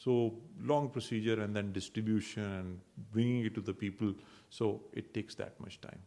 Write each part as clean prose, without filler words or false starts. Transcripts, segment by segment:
So long procedure and then distribution and bringing it to the people, so it takes that much time.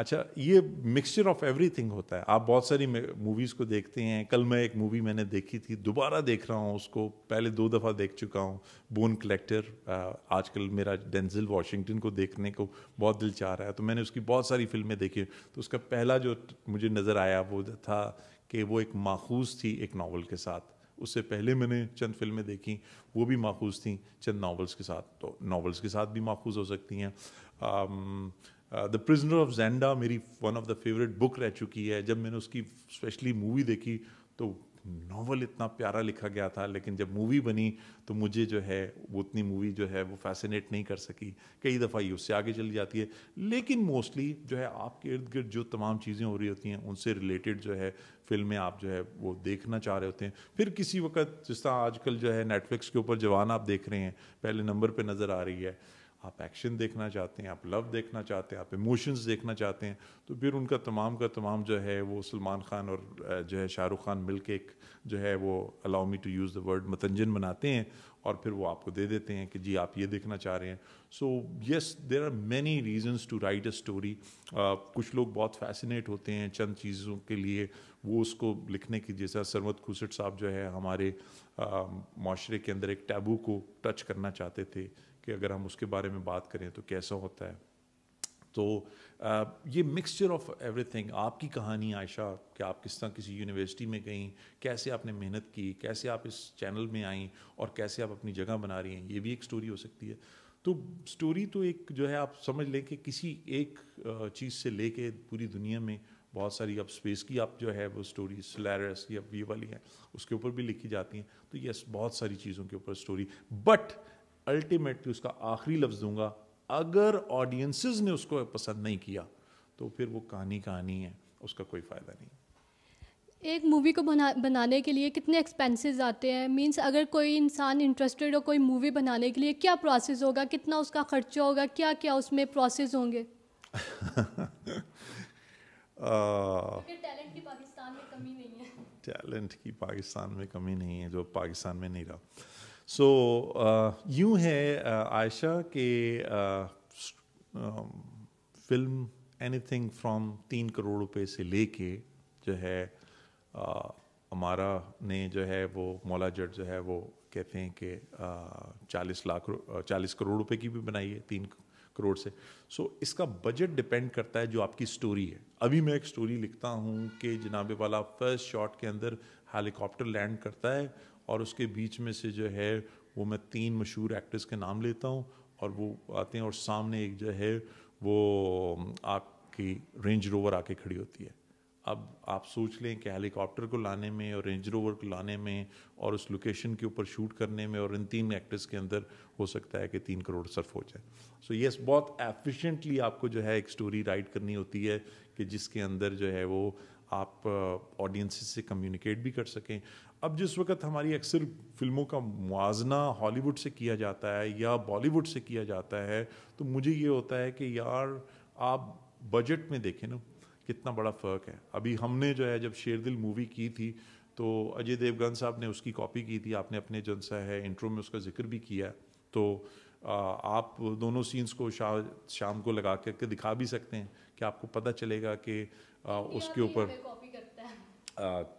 اچھا یہ mixture of every thing ہوتا ہے. آپ بہت ساری movies کو دیکھتے ہیں. کل میں ایک مووی میں نے دیکھی تھی, دوبارہ دیکھ رہا ہوں اس کو, پہلے 2 دفعہ دیکھ چکا ہوں, بون کلیکٹر. آج کل میرا ڈینزل واشنگٹن کو دیکھنے کو بہت دل چاہ رہا ہے, تو میں نے اس کی بہت ساری فلمیں دیکھی. تو اس کا پہلا جو مجھے نظر آیا وہ تھا کہ وہ ایک ماخوذ تھی ایک ناول کے ساتھ. اس سے پہلے میں نے چند فلمیں دیکھیں, وہ بھی ماخوذ تھیں چند ناولس کے ساتھ. تو ناولس کے ساتھ بھی ماخوذ ہو سکتی ہیں. دا پرزنر آف زینڈا میری ون آف دا فیوریٹ بک رہ چکی ہے. جب میں نے اس کی اسپیشلی مووی دیکھی تو ناول اتنا پیارا لکھا گیا تھا, لیکن جب مووی بنی تو مجھے جو ہے وہ اتنی مووی جو ہے وہ فیسینیٹ نہیں کر سکی. کئی دفعہ یہ اس سے آگے چلی جاتی ہے, لیکن موسٹلی جو ہے آپ کے ارد گرد جو تمام چیزیں ہو رہی ہوتی ہیں ان سے ریلیٹڈ جو ہے فلمیں آپ جو ہے وہ دیکھنا چاہ رہے ہوتے ہیں. پھر کسی وقت جس طرح آج کل جو ہے نیٹ فلکس کے اوپر جوان آپ دیکھ رہے ہیں, پہلے نمبر پہ نظر آ رہی ہے, آپ ایکشن دیکھنا چاہتے ہیں, آپ لو دیکھنا چاہتے ہیں, آپ ایموشنز دیکھنا چاہتے ہیں, تو پھر ان کا تمام جو ہے وہ سلمان خان اور جو ہے شاہ رخ خان مل کے ایک جو ہے وہ allow me to use the word mutanjan بناتے ہیں, اور پھر وہ آپ کو دے دیتے ہیں کہ جی آپ یہ دیکھنا چاہ رہے ہیں. So yes there are many reasons to write a story. کچھ لوگ بہت فیسینیٹ ہوتے ہیں چند چیزوں کے لیے, وہ اس کو لکھنے کی, جیسا سرمد کھوسٹ صاحب جو ہے ہمارے معاشرے کے اندر ایک ٹیبو کو ٹچ کرنا چاہتے تھے کہ اگر ہم اس کے بارے میں بات کریں تو کیسا ہوتا ہے. تو یہ مکسچر آف ایوری تھنگ. آپ کی کہانی عائشہ کہ آپ کس طرح کسی یونیورسٹی میں گئیں, کیسے آپ نے محنت کی, کیسے آپ اس چینل میں آئیں, اور کیسے آپ اپنی جگہ بنا رہی ہیں, یہ بھی ایک سٹوری ہو سکتی ہے. تو سٹوری تو ایک جو ہے آپ سمجھ لیں کہ کسی ایک چیز سے لے کے پوری دنیا میں بہت ساری, اب اسپیس کی آپ جو ہے وہ سٹوری سلیرس یا یہ والی ہیں اس کے اوپر بھی لکھی جاتی ہیں. تو یس بہت ساری چیزوں کے اوپر سٹوری, بٹ الٹیمیٹلی اس کا آخری لفظ دوں گا, اگر آڈینسز نے اس کو پسند نہیں کیا تو پھر وہ کہانی ہے, اس کا کوئی فائدہ نہیں. ایک مووی کو بنانے کے لیے کتنے ایکسپینسز آتے ہیں؟ مینس اگر کوئی انسان انٹرسٹڈ ہو کوئی مووی بنانے کے لیے, کیا پروسیس ہوگا, کتنا اس کا خرچہ ہوگا, کیا کیا اس میں پروسیس ہوں گے؟ ٹیلنٹ کی پاکستان میں کمی نہیں ہے. ٹیلنٹ کی پاکستان میں کمی نہیں ہے جو پاکستان میں نہیں رہا. سو یوں ہے عائشہ کہ film any thing from 3 crore روپے سے لے کے جو ہے ہمارا نے جو ہے وہ مولا جٹ جو ہے وہ کہتے ہیں کہ 40 کروڑ روپے کی بھی بنائی ہے 3 کروڑ سے. سو اس کا بجٹ ڈپینڈ کرتا ہے جو آپ کی سٹوری ہے. ابھی میں ایک سٹوری لکھتا ہوں کہ جناب والا فرسٹ شاٹ کے اندر ہیلی کاپٹر لینڈ کرتا ہے, اور اس کے بیچ میں سے جو ہے وہ میں 3 مشہور ایکٹرز کے نام لیتا ہوں, اور وہ آتے ہیں, اور سامنے ایک جو ہے وہ آپ کی رینج روور آ کے کھڑی ہوتی ہے. اب آپ سوچ لیں کہ ہیلی کاپٹر کو لانے میں اور رینج روور کو لانے میں اور اس لوکیشن کے اوپر شوٹ کرنے میں اور ان 3 ایکٹرز کے اندر ہو سکتا ہے کہ 3 کروڑ صرف ہو جائے. سو یس بہت ایفیشینٹلی آپ کو جو ہے ایک سٹوری رائٹ کرنی ہوتی ہے کہ جس کے اندر جو ہے وہ آپ آڈینسز سے کمیونیکیٹ بھی کر سکیں. اب جس وقت ہماری اکثر فلموں کا موازنہ ہالی ووڈ سے کیا جاتا ہے یا بالی ووڈ سے کیا جاتا ہے, تو مجھے یہ ہوتا ہے کہ یار آپ بجٹ میں دیکھیں نا کتنا بڑا فرق ہے. ابھی ہم نے جو ہے جب شیر دل مووی کی تھی تو اجے دیوگن صاحب نے اس کی کاپی کی تھی, آپ نے اپنے جو سا ہے انٹرو میں اس کا ذکر بھی کیا ہے. تو آپ دونوں سینس کو شام کو لگا کر کے دکھا بھی سکتے ہیں کہ آپ کو پتہ چلے گا کہ اس کے اوپر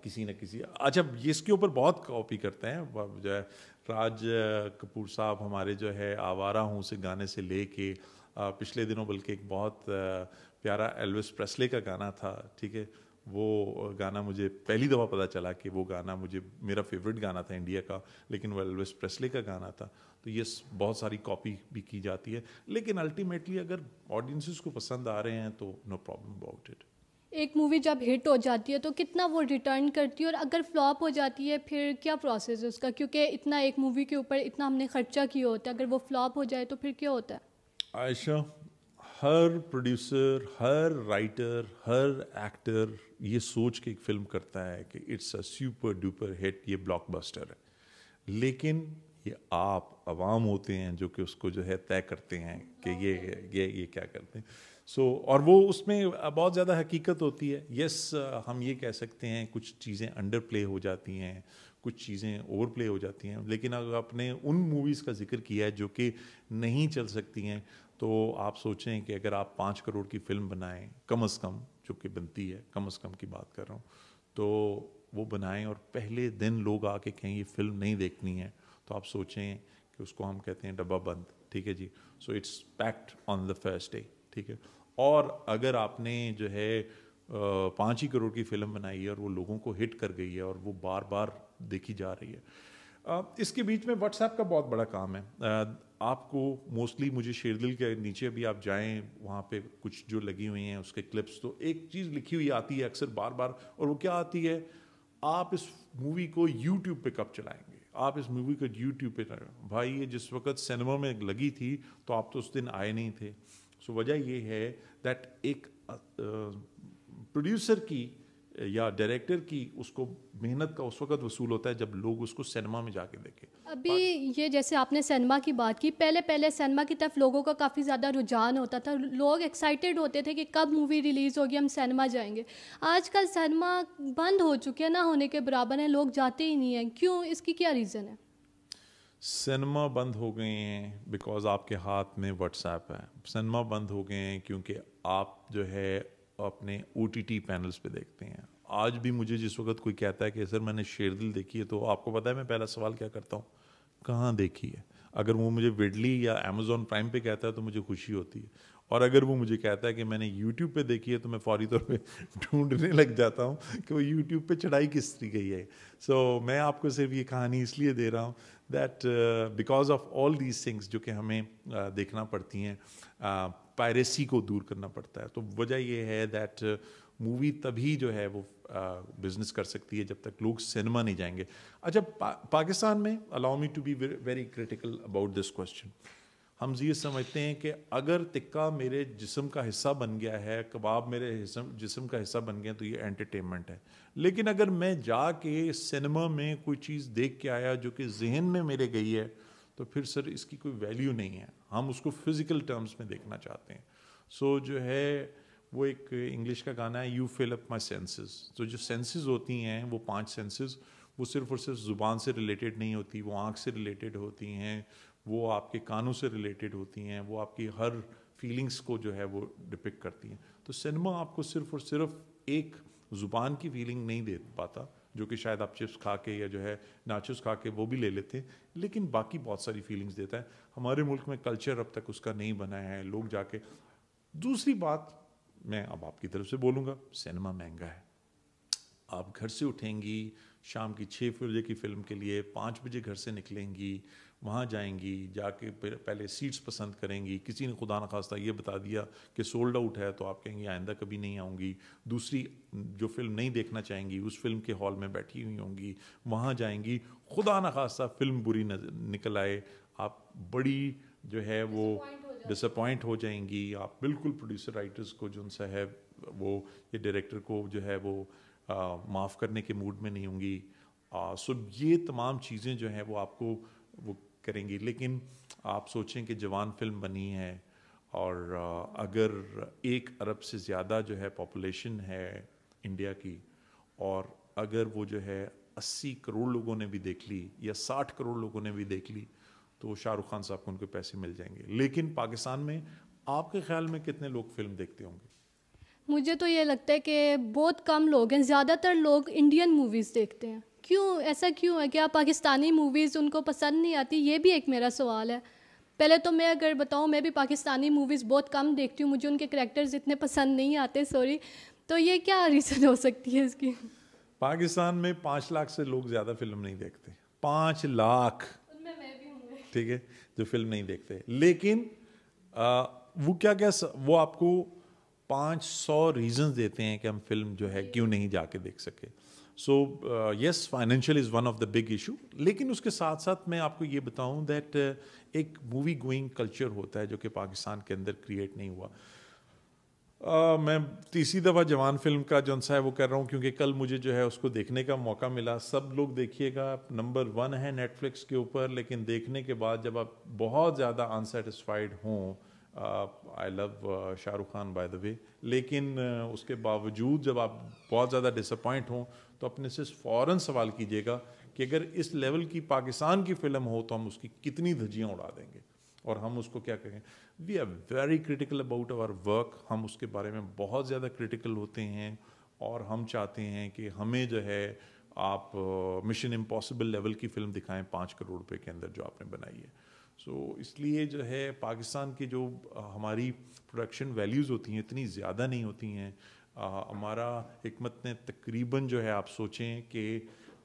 کسی نہ کسی, اچھا اس کے اوپر بہت کاپی کرتے ہیں جو ہے راج کپور صاحب ہمارے جو ہے آوارہ ہوں سے گانے سے لے کے پچھلے دنوں بلکہ ایک بہت پیارا ایلوس پریسلے کا گانا تھا, ٹھیک ہے, وہ گانا مجھے پہلی دفعہ پتہ چلا کہ وہ گانا مجھے میرا فیوریٹ گانا تھا انڈیا کا, لیکن وہ ایلوس پریسلے کا گانا تھا. تو یہ بہت ساری کاپی بھی کی جاتی ہے, لیکن الٹیمیٹلی اگر آڈینسز کو پسند آ رہے ہیں تو نو پرابلم اباؤٹ اٹ. ایک مووی جب ہٹ ہو جاتی ہے تو کتنا وہ ریٹرن کرتی ہے, اور اگر فلاپ ہو جاتی ہے پھر کیا پروسیس ہے اس کا, کیونکہ اتنا ایک مووی کے اوپر اتنا ہم نے خرچہ کیا ہوتا ہے, اگر وہ فلاپ ہو جائے تو پھر کیا ہوتا ہے؟ عائشہ, ہر پروڈیوسر, ہر رائٹر, ہر ایکٹر یہ سوچ کے ایک فلم کرتا ہے کہ اٹس اے سپر ڈوپر ہٹ, یہ بلاک بسٹر ہے, لیکن یہ آپ عوام ہوتے ہیں جو کہ اس کو جو ہے طے کرتے ہیں کہ یہ کیا کرتے ہیں. سو اور وہ اس میں بہت زیادہ حقیقت ہوتی ہے. یس ہم یہ کہہ سکتے ہیں کچھ چیزیں انڈر پلے ہو جاتی ہیں, کچھ چیزیں اوور پلے ہو جاتی ہیں. لیکن اگر آپ نے ان موویز کا ذکر کیا ہے جو کہ نہیں چل سکتی ہیں, تو آپ سوچیں کہ اگر آپ 5 کروڑ کی فلم بنائیں کم از کم, جو کہ بنتی ہے, کم از کم کی بات کر رہا ہوں, تو وہ بنائیں اور پہلے دن لوگ آ کے کہیں یہ فلم نہیں دیکھنی ہے, تو آپ سوچیں کہ اس کو ہم کہتے ہیں ڈبہ بند, ٹھیک ہے جی. So it's packed on the first day, ٹھیک ہے. اور اگر آپ نے جو ہے 5 ہی کروڑ کی فلم بنائی ہے اور وہ لوگوں کو ہٹ کر گئی ہے اور وہ بار بار دیکھی جا رہی ہے, اس کے بیچ میں واٹس ایپ کا بہت بڑا کام ہے. آپ کو موسٹلی مجھے شیردل کے نیچے بھی آپ جائیں, وہاں پہ کچھ جو لگی ہوئی ہیں اس کے کلپس, تو ایک چیز لکھی ہوئی آتی ہے اکثر بار بار, اور وہ کیا آتی ہے, آپ اس مووی کو یوٹیوب پہ کب چلائیں گے, آپ اس مووی کو یوٹیوب پہ چلائیں. بھائی یہ جس وقت سینما میں لگی تھی تو آپ تو اس دن آئے نہیں تھے. سو وجہ یہ ہے دیٹ ایک پروڈیوسر کی یا ڈائریکٹر کی اس کو محنت کا اس وقت وصول ہوتا ہے جب لوگ اس کو سینما میں جا کے دیکھیں. ابھی یہ جیسے آپ نے سینما کی بات کی, پہلے سینما کی طرف لوگوں کا کافی زیادہ رجحان ہوتا تھا, لوگ ایکسائٹیڈ ہوتے تھے کہ کب مووی ریلیز ہوگی, ہم سینما جائیں گے. آج کل سینما بند ہو چکے ہیں, نہ ہونے کے برابر ہیں, لوگ جاتے ہی نہیں ہیں. کیوں, اس کی کیا ریزن ہے؟ سینما بند ہو گئے ہیں بیکاز آپ کے ہاتھ میں واٹس ایپ ہے. سینما بند ہو گئے ہیں کیونکہ آپ جو ہے اپنے او ٹی ٹی پینلز پہ دیکھتے ہیں. آج بھی مجھے جس وقت کوئی کہتا ہے کہ سر میں نے شیردل دیکھی ہے, تو آپ کو پتہ ہے میں پہلا سوال کیا کرتا ہوں, کہاں دیکھی ہے. اگر وہ مجھے وڈلی یا امیزون پرائم پہ کہتا ہے تو مجھے خوشی ہوتی ہے, اور اگر وہ مجھے کہتا ہے کہ میں نے یوٹیوب پہ دیکھی ہے تو میں فوری طور پہ ڈھونڈنے لگ جاتا ہوں کہ وہ یوٹیوب پہ چڑھائی کس طریقے کی ہے. سو میں آپ کو صرف یہ کہانی اس لیے دے رہا ہوں that because of all these things جو کہ ہمیں دیکھنا پڑتی ہیں, پائریسی کو دور کرنا پڑتا ہے. تو وجہ یہ ہے دیٹ مووی تبھی جو ہے وہ بزنس کر سکتی ہے جب تک لوگ سینما نہیں جائیں گے. اچھا, پاکستان میں allow me to be very critical about this question. ہم یہ سمجھتے ہیں کہ اگر تکہ میرے جسم کا حصہ بن گیا ہے, کباب میرے جسم کا حصہ بن گیا, تو یہ انٹرٹینمنٹ ہے. لیکن اگر میں جا کے سینما میں کوئی چیز دیکھ کے آیا جو کہ ذہن میں میرے گئی ہے, تو پھر سر اس کی کوئی ویلیو نہیں ہے. ہم اس کو فزیکل ٹرمز میں دیکھنا چاہتے ہیں. سو جو ہے وہ ایک انگلش کا گانا ہے, you full up my senses. تو جو سینسز ہوتی ہیں وہ 5 سینسز, وہ صرف اور صرف زبان سے ریلیٹڈ نہیں ہوتی, وہ آنکھ سے ریلیٹڈ ہوتی ہیں, وہ آپ کے کانوں سے ریلیٹڈ ہوتی ہیں, وہ آپ کی ہر فیلنگس کو جو ہے وہ ڈپکٹ کرتی ہیں. تو سینما آپ کو صرف اور صرف ایک زبان کی فیلنگ نہیں دے پاتا, جو کہ شاید آپ چپس کھا کے یا جو ہے ناچوس کھا کے وہ بھی لے لیتے ہیں, لیکن باقی بہت ساری فیلنگس دیتا ہے. ہمارے ملک میں کلچر اب تک اس کا نہیں بنا ہے, لوگ جا کے. دوسری بات میں اب آپ کی طرف سے بولوں گا, سینما مہنگا ہے. آپ گھر سے اٹھیں گی شام کی 6 بجے کی فلم کے لیے, 5 بجے گھر سے نکلیں گی, وہاں جائیں گی, جا کے پہلے سیٹس پسند کریں گی. کسی نے خدا نخواستہ یہ بتا دیا کہ سولڈ آؤٹ ہے, تو آپ کہیں گی آئندہ کبھی نہیں آؤں گی. دوسری جو فلم نہیں دیکھنا چاہیں گی اس فلم کے ہال میں بیٹھی ہوئی ہوں گی, وہاں جائیں گی, خدا نخواستہ فلم بری نکل آئے, آپ بڑی جو ہے وہ ڈسپوائنٹ ہو جائیں گی. آپ بالکل پروڈیوسر رائٹرز کو جو ان سے ہے وہ یہ ڈائریکٹر کو جو ہے وہ معاف کرنے کے موڈ میں نہیں ہوں گی. سو یہ تمام چیزیں جو ہیں وہ آپ کو وہ کریں گی. لیکن آپ سوچیں کہ جوان فلم بنی ہے, اور اگر 1 ارب سے زیادہ جو ہے پاپولیشن ہے انڈیا کی, اور اگر وہ جو ہے 80 کروڑ لوگوں نے بھی دیکھ لی یا 60 کروڑ لوگوں نے بھی دیکھ لی, تو شاہ رخ خان صاحب کو ان کے پیسے مل جائیں گے. لیکن پاکستان میں آپ کے خیال میں کتنے لوگ فلم دیکھتے ہوں گے؟ مجھے تو یہ لگتا ہے کہ بہت کم لوگ ہیں, زیادہ تر لوگ انڈین موویز دیکھتے ہیں. کیوں ایسا کیوں ہے؟ کیا پاکستانی موویز ان کو پسند نہیں آتی؟ یہ بھی ایک میرا سوال ہے. پہلے تو میں اگر بتاؤں, میں بھی پاکستانی موویز بہت کم دیکھتی ہوں, مجھے ان کے کریکٹرز اتنے پسند نہیں آتے, سوری. تو یہ کیا ریزن ہو سکتی ہے اس کی؟ پاکستان میں 5 لاکھ سے لوگ زیادہ فلم نہیں دیکھتے. 5 لاکھ, میں بھی ہوں, ٹھیک ہے, جو فلم نہیں دیکھتے. لیکن وہ کیا وہ آپ کو 500 ریزنز دیتے ہیں کہ ہم فلم جو ہے کیوں نہیں جا کے دیکھ سکے. So yes, financial is one of the big issue. لیکن اس کے ساتھ ساتھ میں آپ کو یہ بتاؤں دیٹ ایک مووی گوئنگ کلچر ہوتا ہے جو کہ پاکستان کے اندر کریٹ نہیں ہوا. میں تیسری دفعہ جوان فلم کا جو ہے وہ کر رہا ہوں, کیونکہ کل مجھے جو ہے اس کو دیکھنے کا موقع ملا. سب لوگ دیکھیے گا, نمبر 1 ہے نیٹ فلکس کے اوپر. لیکن دیکھنے کے بعد جب آپ بہت زیادہ انسیٹسفائیڈ ہوں, آئی لو شاہ رخ خان بائی دا وے, لیکن اس کے باوجود جب آپ بہت زیادہ ڈسپوائنٹ ہوں, تو اپنے سے فوراً سوال کیجیے گا کہ اگر اس لیول کی پاکستان کی فلم ہو تو ہم اس کی کتنی دھجیاں اڑا دیں گے اور ہم اس کو کیا کہیں. We are very critical about our work. ہم اس کے بارے میں بہت زیادہ کرٹیکل ہوتے ہیں اور ہم چاہتے ہیں کہ ہمیں جو ہے آپ مشن امپاسبل لیول کی فلم دکھائیں 5 کروڑ روپے کے اندر جو آپ نے بنائی ہے. سو اس لیے جو ہے پاکستان کی جو ہماری پروڈکشن ویلیوز ہوتی ہیں اتنی زیادہ نہیں ہوتی ہیں. ہمارا حکمت نے تقریباً جو ہے آپ سوچیں کہ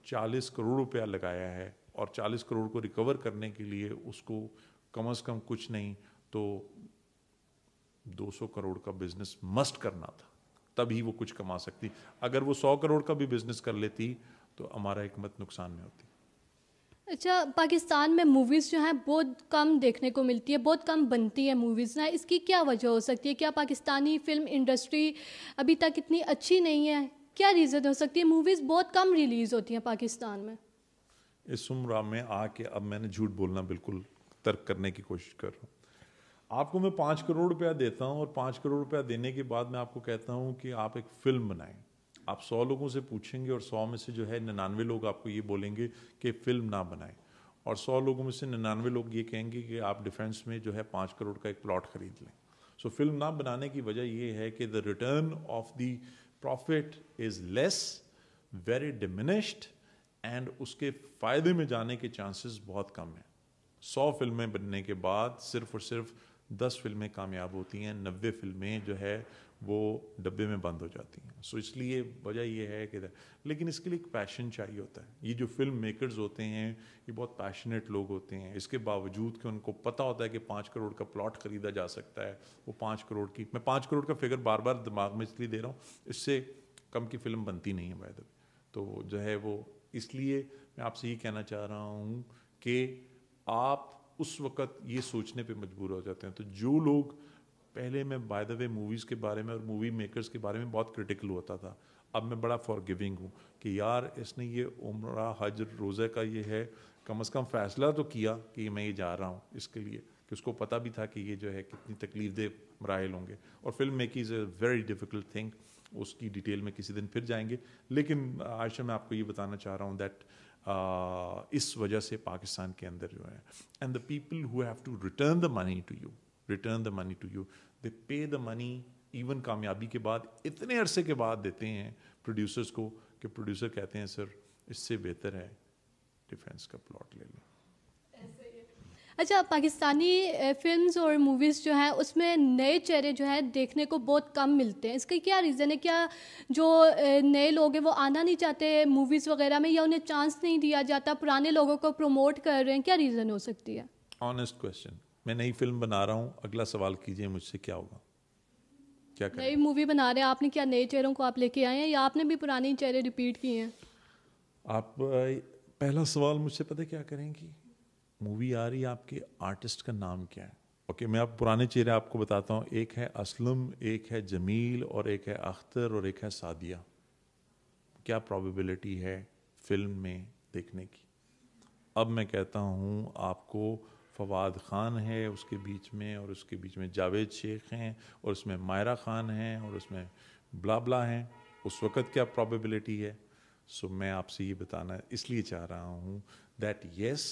40 کروڑ روپیہ لگایا ہے اور 40 کروڑ کو ریکور کرنے کے لیے اس کو کم از کم کچھ نہیں تو 200 کروڑ کا بزنس مسٹ کرنا تھا, تبھی وہ کچھ کما سکتی. اگر وہ 100 کروڑ کا بھی بزنس کر لیتی تو ہمارا حکمت نقصان میں ہوتی. اچھا, پاکستان میں موویز جو ہیں بہت کم دیکھنے کو ملتی ہے, بہت کم بنتی ہے موویز نا, اس کی کیا وجہ ہو سکتی ہے؟ کیا پاکستانی فلم انڈسٹری ابھی تک اتنی اچھی نہیں ہے؟ کیا ریزن ہو سکتی ہے؟ موویز بہت کم ریلیز ہوتی ہیں پاکستان میں. اس عمر میں آ کے اب میں نے جھوٹ بولنا بالکل ترک کرنے کی کوشش کر رہا ہوں. آپ کو میں 5 کروڑ روپیہ دیتا ہوں اور 5 کروڑ روپیہ دینے کے بعد میں آپ کو کہتا ہوں کہ آپ ایک فلم بنائیں. آپ 100 لوگوں سے پوچھیں گے اور 100 میں سے جو ہے 99 لوگ آپ کو یہ بولیں گے کہ فلم نہ بنائیں, اور 100 لوگوں میں سے 99 لوگ یہ کہیں گے کہ آپ ڈیفینس میں جو ہے 5 کروڑ کا ایک پلاٹ خرید لیں. سو فلم نہ بنانے کی وجہ یہ ہے کہ the return of the profit is less, very diminished, and اس کے فائدے میں جانے کے چانسز بہت کم ہیں. 100 فلمیں بننے کے بعد صرف اور صرف 10 فلمیں کامیاب ہوتی ہیں, 90 فلمیں جو ہے وہ ڈبے میں بند ہو جاتی ہیں. سو اس لیے وجہ یہ ہے کہ لیکن اس کے لیے ایک پیشن چاہیے ہوتا ہے. یہ جو فلم میکرز ہوتے ہیں یہ بہت پیشنیٹ لوگ ہوتے ہیں, اس کے باوجود کہ ان کو پتہ ہوتا ہے کہ 5 کروڑ کا پلاٹ خریدا جا سکتا ہے, وہ 5 کروڑ کی, میں 5 کروڑ کا فگر بار بار دماغ میں اس لیے دے رہا ہوں, اس سے کم کی فلم بنتی نہیں ہے بائی دا وے. تو جو ہے وہ اس لیے میں آپ سے یہ کہنا چاہ رہا ہوں کہ آپ اس وقت یہ سوچنے پہ مجبور ہو جاتے ہیں. تو جو لوگ پہلے میں بائی دا وے موویز کے بارے میں اور مووی میکرز کے بارے میں بہت کرٹیکل ہوتا تھا, اب میں بڑا فار گیونگ ہوں کہ یار اس نے یہ عمرہ حج روزہ کا یہ ہے, کم از کم فیصلہ تو کیا کہ میں یہ جا رہا ہوں اس کے لیے, کہ اس کو پتہ بھی تھا کہ یہ جو ہے کتنی تکلیف دہ مراحل ہوں گے. اور film making is a very difficult thing, اس کی ڈیٹیل میں کسی دن پھر جائیں گے. لیکن عائشہ میں آپ کو یہ بتانا چاہ رہا ہوں دیٹ اس وجہ سے پاکستان کے اندر جو ہے and the people who have to return the money to you, they pay the money even کامیابی کے بعد, اتنے عرصے کے بعد دیتے ہیں پروڈیوسرز کو, کہ پروڈیوسر کہتے ہیں سر اس سے بہتر ہے ڈیفینس کا پلاٹ لے لیں. اچھا, پاکستانی فلمز اور موویز جو ہیں اس میں نئے چہرے جو ہیں دیکھنے کو بہت کم ملتے ہیں, اس کا کیا ریزن ہے؟ کیا جو نئے لوگ ہیں وہ آنا نہیں چاہتے موویز وغیرہ میں, یا انہیں چانس نہیں دیا جاتا, پرانے لوگوں کو پروموٹ کر رہے ہیں, کیا ریزن ہو سکتی ہے؟ Honest question. میں نئی فلم بنا رہا ہوں, اگلا سوال کیجئے مجھ سے, کیا ہوگا, کیا کریں؟ نئی مووی بنا رہے ہیں آپ نے, کیا نئے چہروں کو آپ لے کے آئے ہیں یا آپ نے بھی پرانے چہرے ریپیٹ کیے ہیں؟ آپ پہلا سوال مجھ سے پتہ کیا کریں گی, مووی آ رہی ہے آپ کے آرٹسٹ کا نام کیا ہے؟ اوکے, میں آپ پرانے چہرے آپ کو بتاتا ہوں. ایک ہے اسلم, ایک ہے جمیل, اور ایک ہے اختر, اور ایک ہے سعدیہ. کیا پرابیبلٹی ہے فلم میں دیکھنے کی؟ اب میں کہتا ہوں آپ کو فواد خان ہے اس کے بیچ میں, اور اس کے بیچ میں جاوید شیخ ہیں, اور اس میں مائرہ خان ہیں, اور اس میں بلا بلا ہیں. اس وقت کیا پرابیبلٹی ہے؟ سو میں آپ سے یہ بتانا اس لیے چاہ رہا ہوں that yes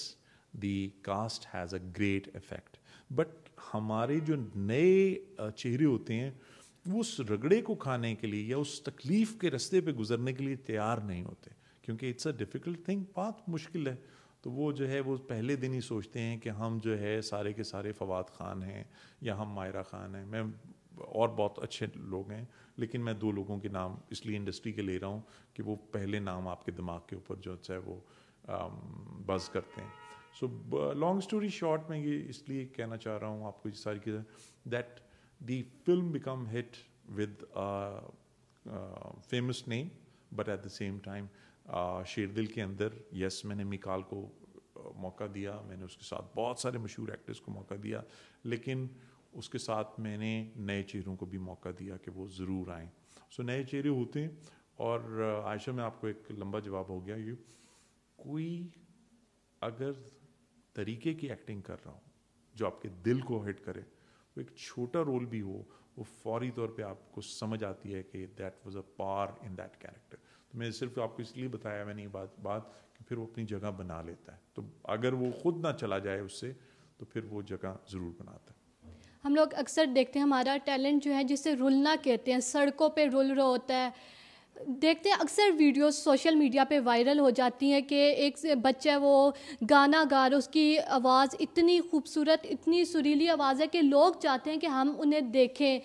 the cost has a great effect, but ہمارے جو نئے چہرے ہوتے ہیں وہ اس رگڑے کو کھانے کے لیے یا اس تکلیف کے رستے پہ گزرنے کے لیے تیار نہیں ہوتے, کیونکہ اٹس اے ڈیفیکلٹ تھنگ, بہت مشکل ہے. تو وہ جو ہے وہ پہلے دن ہی سوچتے ہیں کہ ہم جو ہے سارے کے سارے فواد خان ہیں یا ہم مائرہ خان ہیں. میں اور بہت اچھے لوگ ہیں, لیکن میں 2 لوگوں کے نام اس لیے انڈسٹری کے لے رہا ہوں کہ وہ پہلے نام آپ کے دماغ کے اوپر جو ہے وہ بز کرتے ہیں. سو لانگ اسٹوری شارٹ میں یہ اس لیے کہنا چاہ رہا ہوں آپ کو یہ ساری چیزیں, that the film became hit with famous name, but at the same time Sher Dil کے اندر یس میں نے میکال کو موقع دیا, میں نے اس کے ساتھ بہت سارے مشہور ایکٹرز کو موقع دیا, لیکن اس کے ساتھ میں نے نئے چہروں کو بھی موقع دیا کہ وہ ضرور آئیں. سو نئے چہرے ہوتے ہیں. اور عائشہ میں آپ کو ایک لمبا جواب ہو گیا, یہ کوئی اگر طریقے کی ایکٹنگ کر رہا ہوں جو آپ کے دل کو ہٹ کرے, وہ ایک چھوٹا رول بھی ہو, وہ فوری طور پہ آپ کو سمجھ آتی ہے کہ دیٹ واز اے پار ان دیٹ کیریکٹر. تو میں صرف آپ کو اس لیے بتایا میں نے یہ بات کہ پھر وہ اپنی جگہ بنا لیتا ہے. تو اگر وہ خود نہ چلا جائے اس سے تو پھر وہ جگہ ضرور بناتا ہے. ہم لوگ اکثر دیکھتے ہیں ہمارا ٹیلنٹ جو ہے جسے رولنا کہتے ہیں, سڑکوں پہ رول رہا ہوتا ہے. دیکھتے ہیں اکثر ویڈیوز سوشل میڈیا پہ وائرل ہو جاتی ہیں کہ ایک بچہ ہے وہ گانا گا رہا, اس کی آواز اتنی خوبصورت, اتنی سریلی آواز ہے کہ لوگ چاہتے ہیں کہ ہم انہیں دیکھیں,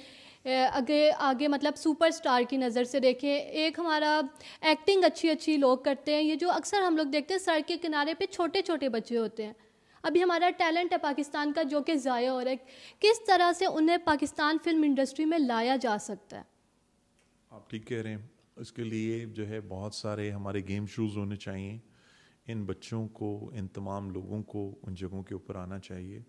آگے مطلب سپر سٹار کی نظر سے دیکھیں. ایک ہمارا ایکٹنگ اچھی لوگ کرتے ہیں, یہ جو اکثر ہم لوگ دیکھتے ہیں سڑک کے کنارے پہ چھوٹے چھوٹے بچے ہوتے ہیں. ابھی ہمارا ٹیلنٹ ہے پاکستان کا جو کہ ضائع ہو رہا ہے, کس طرح سے انہیں پاکستان فلم انڈسٹری میں لایا جا سکتا ہے؟ آپ ٹھیک کہہ رہے ہیں. اس کے لیے جو ہے بہت سارے ہمارے گیم شوز ہونے چاہیے. ان بچوں کو, ان تمام لوگوں کو ان جگہوں کے اوپر آنا چاہیے.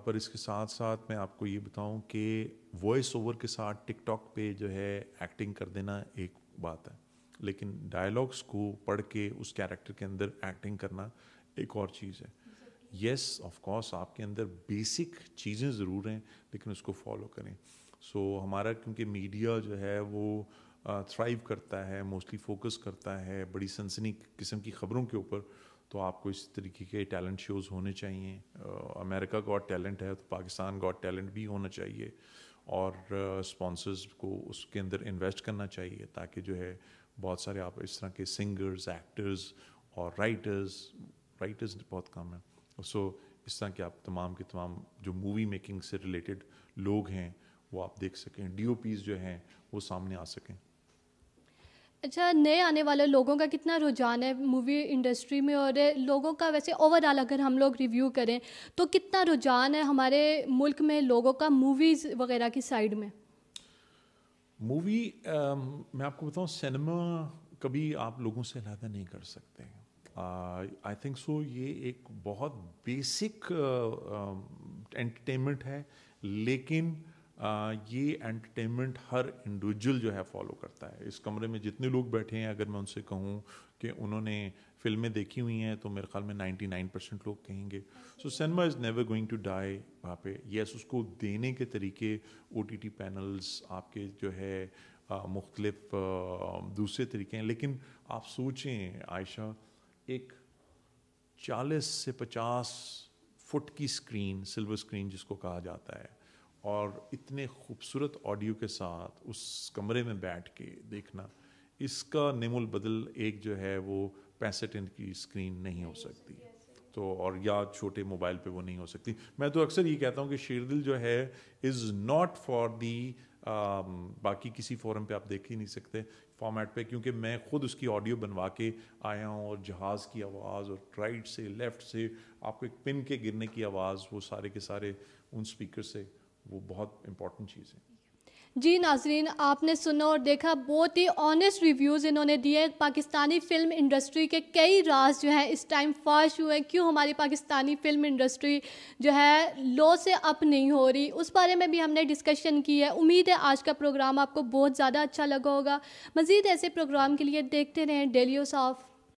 پر اس کے ساتھ ساتھ میں آپ کو یہ بتاؤں کہ وائس اوور کے ساتھ ٹک ٹاک پہ جو ہے ایکٹنگ کر دینا ایک بات ہے, لیکن ڈائلاگس کو پڑھ کے اس کیریکٹر کے اندر ایکٹنگ کرنا ایک اور چیز ہے. یس آف کورس آپ کے اندر بیسک چیزیں ضرور ہیں, لیکن اس کو فالو کریں. سو ہمارا کیونکہ میڈیا جو ہے وہ تھرائیو کرتا ہے, موسٹلی فوکس کرتا ہے بڑی سنسنی قسم کی خبروں کے اوپر, تو آپ کو اس طریقے کے ٹیلنٹ شوز ہونے چاہیے. امریکہ گاٹ ٹیلنٹ ہے تو پاکستان گاٹ ٹیلنٹ بھی ہونا چاہیے, اور اسپانسرز کو اس کے اندر انویسٹ کرنا چاہیے تاکہ جو ہے بہت سارے آپ اس طرح کے سنگرز, ایکٹرز اور رائٹرز بہت کم ہیں. سو اس طرح کے آپ تمام کے تمام جو مووی میکنگ سے ریلیٹڈ لوگ ہیں وہ آپ دیکھ سکیں, ڈی او پیز جو ہیں وہ سامنے آ سکیں. اچھا, نئے آنے والے لوگوں کا کتنا رجحان ہے مووی انڈسٹری میں, اور لوگوں کا ویسے اوور آل اگر ہم لوگ ریویو کریں تو کتنا رجحان ہے ہمارے ملک میں لوگوں کا موویز وغیرہ کی سائڈ میں؟ مووی میں آپ کو بتاؤں, سینما کبھی آپ لوگوں سے علیحدہ نہیں کر سکتے. آئی تھنک سو یہ ایک بہت بیسک انٹرٹینمنٹ ہے, لیکن یہ انٹرٹینمنٹ ہر انڈیویجول جو ہے فالو کرتا ہے. اس کمرے میں جتنے لوگ بیٹھے ہیں, اگر میں ان سے کہوں کہ انہوں نے فلمیں دیکھی ہوئی ہیں تو میرے خیال میں 99% لوگ کہیں گے. So cinema is never going to die وہاں پہ. یس, اس کو دینے کے طریقے او ٹی ٹی پینلز آپ کے جو ہے مختلف دوسرے طریقے ہیں, لیکن آپ سوچیں عائشہ, ایک 40 سے 50 فٹ کی اسکرین, سلور اسکرین جس کو کہا جاتا ہے, اور اتنے خوبصورت آڈیو کے ساتھ اس کمرے میں بیٹھ کے دیکھنا, اس کا نیم البدل ایک جو ہے وہ 65 انچ کی اسکرین نہیں ہو سکتی. تو اور یا چھوٹے موبائل پہ وہ نہیں ہو سکتی. میں تو اکثر یہ کہتا ہوں کہ شیر دل جو ہے از ناٹ فار دی باقی کسی فورم پہ آپ دیکھ ہی نہیں سکتے فارمیٹ پہ, کیونکہ میں خود اس کی آڈیو بنوا کے آیا ہوں, اور جہاز کی آواز اور رائٹ سے لیفٹ سے آپ کو ایک پن کے گرنے کی آواز, وہ سارے کے سارے ان اسپیکر سے, وہ بہت امپورٹنٹ چیز ہے. جی ناظرین, آپ نے سنا اور دیکھا, بہت ہی آنیسٹ ریویوز انہوں نے دیے. پاکستانی فلم انڈسٹری کے کئی راز جو ہیں اس ٹائم فاش ہوئے, کیوں ہماری پاکستانی فلم انڈسٹری جو ہے لو سے اپ نہیں ہو رہی, اس بارے میں بھی ہم نے ڈسکشن کی ہے. امید ہے آج کا پروگرام آپ کو بہت زیادہ اچھا لگا ہوگا. مزید ایسے پروگرام کے لیے دیکھتے رہیں ڈیلی اوصاف.